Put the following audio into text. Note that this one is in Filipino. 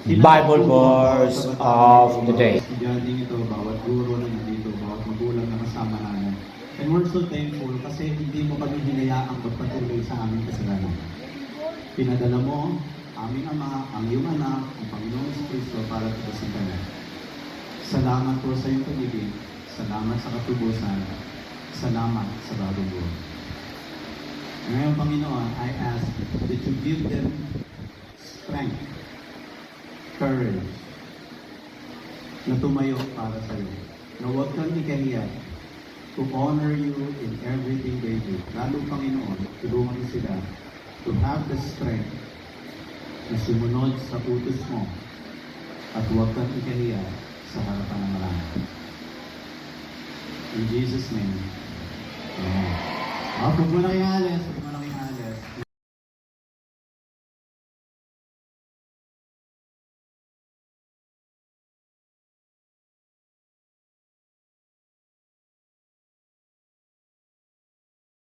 Bible verse of the day. Estudyante ito, bawat guro na nandito, bawat magulang na kasama namin. And we're so thankful kasi hindi mo kami hinayaang magpatuloy sa aming kasalanan. Pinadala mo, aming Ama, ang iyong anak, ang Panginoong Kristo para tubusin kami. Salamat po sa iyong pag-ibig. Salamat sa katubusan. Salamat sa bagong buhay. Ngayon, Panginoon, I ask that you give them strength, courage, na tumayo para sa iyo. Na huwag kang ikahiya to honor you in everything they do. Lalo, Panginoon, tulungan mo sila to have the strength na sumunod sa utos mo at huwag kang ikahiya sa harapan ng marami. In Jesus' name, Amen. Huwag mo na kayo alis, huwag mo na